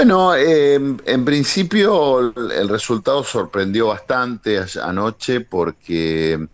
Bueno, en principio el resultado sorprendió bastante anoche porque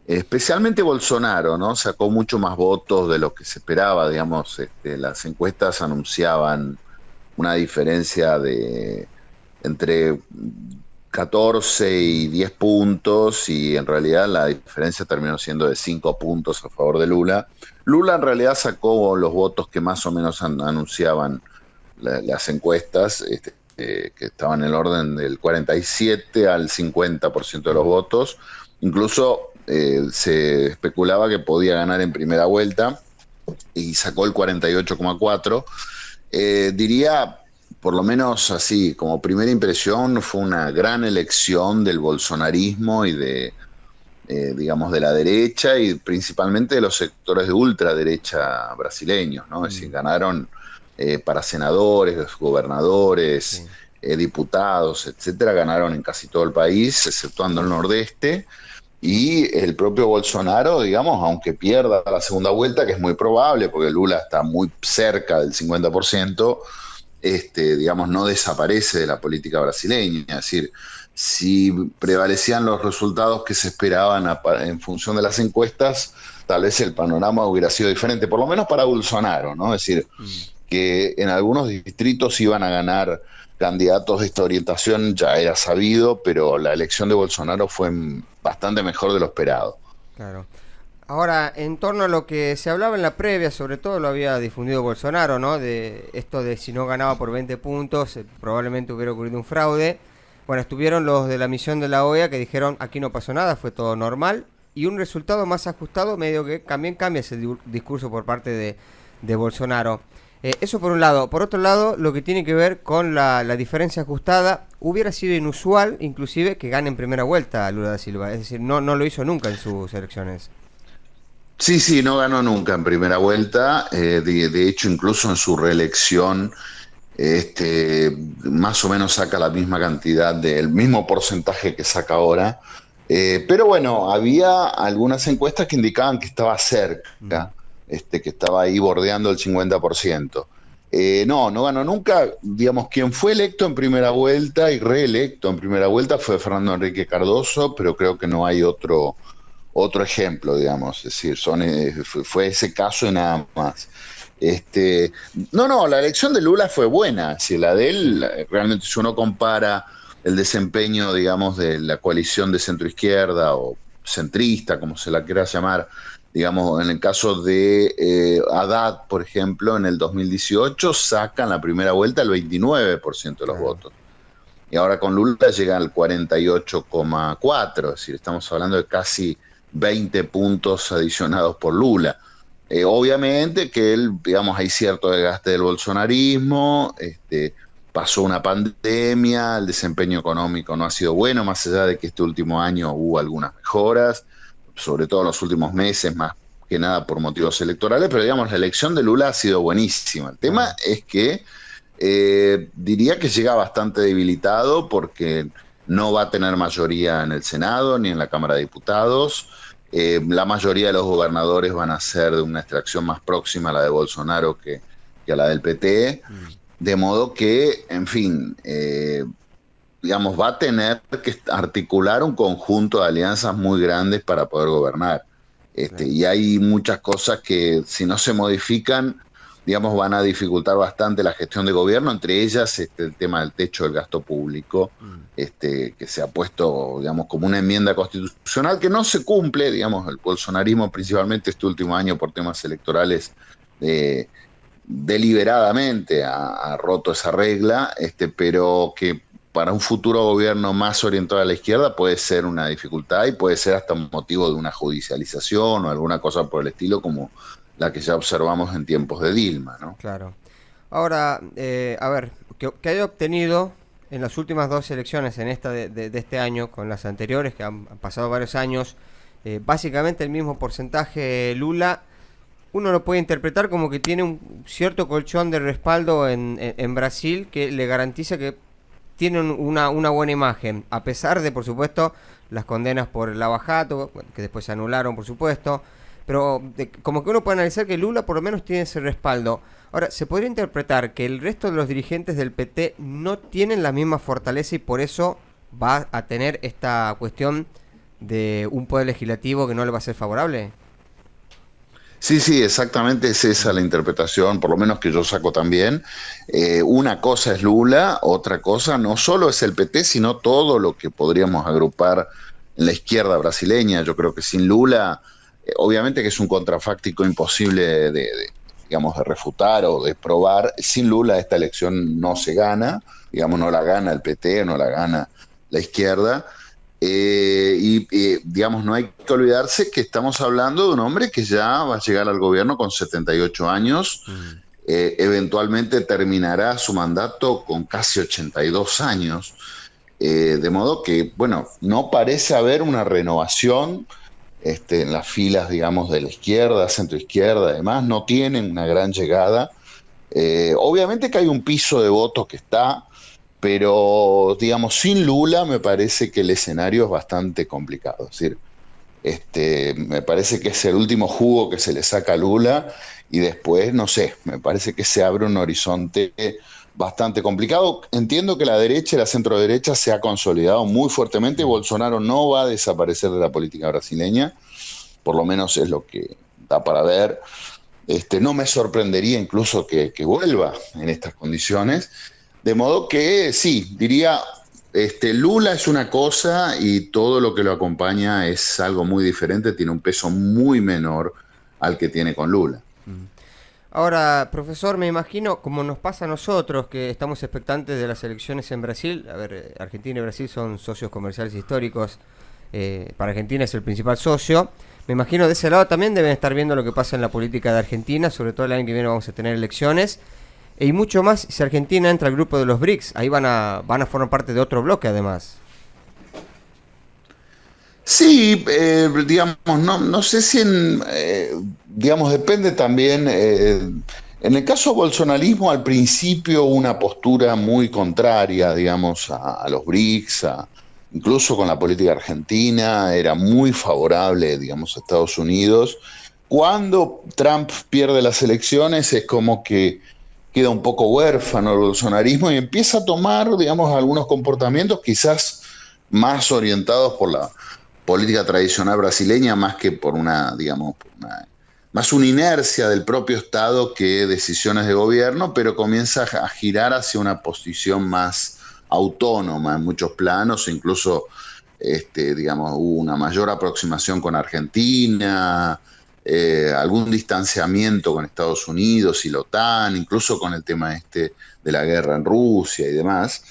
especialmente Bolsonaro, ¿no? Sacó mucho más votos de lo que se esperaba, digamos, las encuestas anunciaban una diferencia de entre 14 y 10 puntos y en realidad la diferencia terminó siendo de 5 puntos a favor de Lula. Lula en realidad sacó los votos que más o menos anunciaban las encuestas, que estaban en el orden del 47 al 50% de los votos. Incluso se especulaba que podía ganar en primera vuelta y sacó el 48,4. Diría, por lo menos así, como primera impresión, fue una gran elección del bolsonarismo y digamos, de la derecha y principalmente de los sectores de ultraderecha brasileños, ¿no? Es decir, ganaron para senadores, gobernadores, Sí. diputados, etcétera, ganaron en casi todo el país, exceptuando el nordeste. Y el propio Bolsonaro, digamos, aunque pierda la segunda vuelta, que es muy probable, porque Lula está muy cerca del 50%, digamos, no desaparece de la política brasileña. Es decir, si prevalecían los resultados que se esperaban en función de las encuestas, tal vez el panorama hubiera sido diferente, por lo menos para Bolsonaro, ¿no? Es decir, Mm. que en algunos distritos iban a ganar candidatos de esta orientación, ya era sabido, pero la elección de Bolsonaro fue bastante mejor de lo esperado. Claro. Ahora, en torno a lo que se hablaba en la previa, sobre todo lo había difundido Bolsonaro, ¿no? De esto de si no ganaba por 20 puntos, probablemente hubiera ocurrido un fraude. Bueno, estuvieron los de la misión de la OEA que dijeron aquí no pasó nada, fue todo normal. Y un resultado más ajustado, medio que también cambia ese discurso por parte de Bolsonaro. Eso por un lado. Por otro lado, lo que tiene que ver con la diferencia ajustada, hubiera sido inusual, inclusive, que gane en primera vuelta Lula da Silva. Es decir, no lo hizo nunca en sus elecciones. Sí, sí, no ganó nunca en primera vuelta. De hecho, incluso en su reelección, más o menos saca la misma cantidad, del mismo porcentaje que saca ahora. Pero bueno, había algunas encuestas que indicaban que estaba Mm. cerca, que estaba ahí bordeando el 50%. No ganó nunca. Digamos, quien fue electo en primera vuelta y reelecto en primera vuelta fue Fernando Enrique Cardoso, pero creo que no hay otro ejemplo, digamos, es decir, fue ese caso y nada más. Este, no, la elección de Lula fue buena, si la de Sí. él, realmente si uno compara el desempeño, digamos, de la coalición de centroizquierda o centrista, como se la quiera llamar, digamos, en el caso de Haddad, por ejemplo, en el 2018 sacan la primera vuelta el 29% de los Claro. votos. Y ahora con Lula llega al 48,4, es decir, estamos hablando de casi 20 puntos adicionados por Lula. Obviamente que él, digamos, hay cierto desgaste del bolsonarismo, pasó una pandemia, el desempeño económico no ha sido bueno, más allá de que este último año hubo algunas mejoras, sobre todo en los últimos meses, más que nada por motivos electorales, pero digamos, la elección de Lula ha sido buenísima. El tema Claro. es que diría que llega bastante debilitado porque no va a tener mayoría en el Senado ni en la Cámara de Diputados. La mayoría de los gobernadores van a ser de una extracción más próxima a la de Bolsonaro que a la del PT, Mm. de modo que, en fin, digamos, va a tener que articular un conjunto de alianzas muy grandes para poder gobernar. Claro. Y hay muchas cosas que si no se modifican, digamos, van a dificultar bastante la gestión de gobierno, entre ellas el tema del techo del gasto público, Mm. que se ha puesto, digamos, como una enmienda constitucional que no se cumple, digamos, el bolsonarismo principalmente este último año por temas electorales eh, deliberadamente ha roto esa regla, pero que para un futuro gobierno más orientado a la izquierda puede ser una dificultad y puede ser hasta un motivo de una judicialización o alguna cosa por el estilo como la que ya observamos en tiempos de Dilma, ¿no? Claro. Ahora, a ver, que haya obtenido en las últimas dos elecciones, en esta de este año, con las anteriores, que han pasado varios años, básicamente el mismo porcentaje Lula, uno lo puede interpretar como que tiene un cierto colchón de respaldo en Brasil que le garantiza que tienen una buena imagen, a pesar de, por supuesto, las condenas por el lavajato, que después se anularon, por supuesto, pero como que uno puede analizar que Lula por lo menos tiene ese respaldo. Ahora, ¿se podría interpretar que el resto de los dirigentes del PT no tienen la misma fortaleza y por eso va a tener esta cuestión de un poder legislativo que no le va a ser favorable? Sí, sí, exactamente es esa la interpretación, por lo menos que yo saco también. Una cosa es Lula, otra cosa no solo es el PT, sino todo lo que podríamos agrupar en la izquierda brasileña. Yo creo que sin Lula, obviamente que es un contrafáctico imposible digamos, de refutar o de probar. Sin Lula esta elección no se gana, digamos, no la gana el PT, no la gana la izquierda. Digamos, no hay que olvidarse que estamos hablando de un hombre que ya va a llegar al gobierno con 78 años, eventualmente terminará su mandato con casi 82 años, de modo que, bueno, no parece haber una renovación en las filas, digamos, de la izquierda, centroizquierda, además, no tienen una gran llegada. Obviamente que hay un piso de votos que está, pero digamos, sin Lula me parece que el escenario es bastante complicado. Es decir, me parece que es el último jugo que se le saca a Lula y después, no sé, me parece que se abre un horizonte bastante complicado. Entiendo que la derecha y la centroderecha se ha consolidado muy fuertemente. Bolsonaro no va a desaparecer de la política brasileña, por lo menos es lo que da para ver. No me sorprendería incluso que vuelva en estas condiciones. De modo que sí, diría, Lula es una cosa y todo lo que lo acompaña es algo muy diferente, tiene un peso muy menor al que tiene con Lula. Ahora, profesor, me imagino, como nos pasa a nosotros, que estamos expectantes de las elecciones en Brasil. A ver, Argentina y Brasil son socios comerciales históricos. Para Argentina es el principal socio. Me imagino de ese lado también deben estar viendo lo que pasa en la política de Argentina. Sobre todo el año que viene vamos a tener elecciones. Y mucho más si Argentina entra al grupo de los BRICS. Ahí van a formar parte de otro bloque, además. Sí, digamos, no sé si digamos, depende también. En el caso bolsonarismo, al principio una postura muy contraria, digamos, a los BRICS, incluso con la política argentina, era muy favorable, digamos, a Estados Unidos. Cuando Trump pierde las elecciones es como que queda un poco huérfano el bolsonarismo y empieza a tomar, digamos, algunos comportamientos quizás más orientados por la política tradicional brasileña, más que por una, digamos, más una inercia del propio Estado que decisiones de gobierno, pero comienza a girar hacia una posición más autónoma en muchos planos, incluso, digamos, hubo una mayor aproximación con Argentina, algún distanciamiento con Estados Unidos y la OTAN, incluso con el tema de la guerra en Rusia y demás.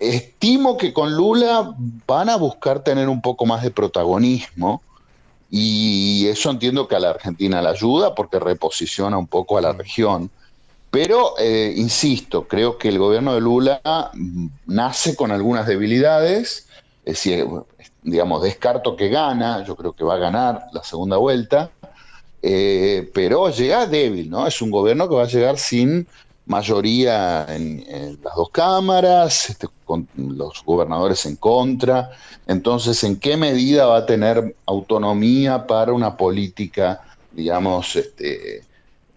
Estimo que con Lula van a buscar tener un poco más de protagonismo y eso entiendo que a la Argentina la ayuda porque reposiciona un poco a la región. Pero, insisto, creo que el gobierno de Lula nace con algunas debilidades, es decir, digamos, descarto que gana, yo creo que va a ganar la segunda vuelta, pero llega débil, ¿no? Es un gobierno que va a llegar sin mayoría en las dos cámaras, con los gobernadores en contra. Entonces, ¿en qué medida va a tener autonomía para una política, digamos,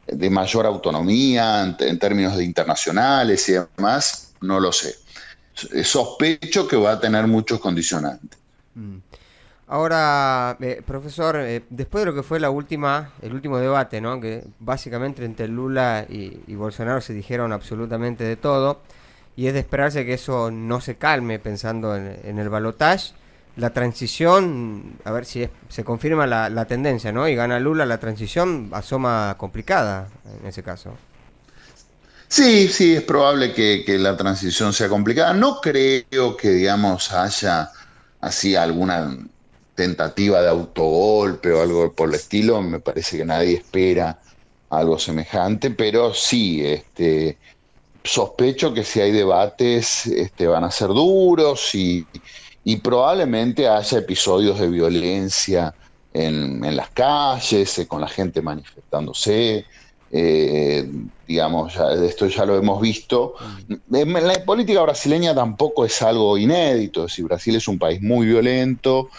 de mayor autonomía en términos de internacionales y demás? No lo sé. Sospecho que va a tener muchos condicionantes. Ahora, profesor, después de lo que fue el último debate, ¿no? Que básicamente entre Lula y Bolsonaro se dijeron absolutamente de todo, y es de esperarse que eso no se calme pensando en el balotaje. La transición, a ver si se confirma la tendencia, ¿no? Y gana Lula, la transición asoma complicada en ese caso. Sí, sí, es probable que la transición sea complicada. No creo que, digamos, haya así alguna tentativa de autogolpe o algo por el estilo. Me parece que nadie espera algo semejante, pero sí, sospecho que si hay debates, van a ser duros y probablemente haya episodios de violencia en las calles, con la gente manifestándose. Digamos, esto ya lo hemos visto. En la política brasileña tampoco es algo inédito, es decir, Brasil es un país muy violento,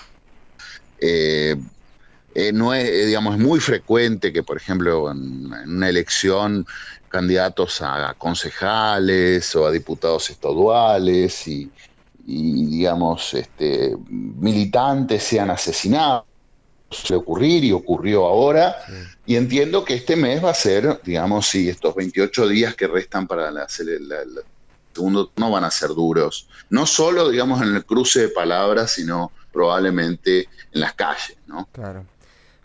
eh, no es, digamos, es muy frecuente que, por ejemplo, en una elección, candidatos a concejales o a diputados estaduales digamos, militantes sean asesinados. Suele ocurrir y ocurrió ahora. Sí. Y entiendo que este mes va a ser, digamos, sí, estos 28 días que restan para la segundo turno van a ser duros. No solo, digamos, en el cruce de palabras, sino probablemente en las calles, ¿no? Claro.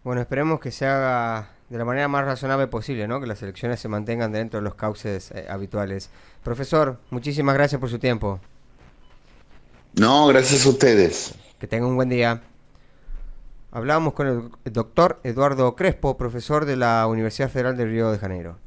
Bueno, esperemos que se haga de la manera más razonable posible, ¿no? Que las elecciones se mantengan dentro de los cauces habituales. Profesor, muchísimas gracias por su tiempo. No, gracias a ustedes. Que tenga un buen día. Hablamos con el doctor Eduardo Crespo, profesor de la Universidad Federal de Río de Janeiro.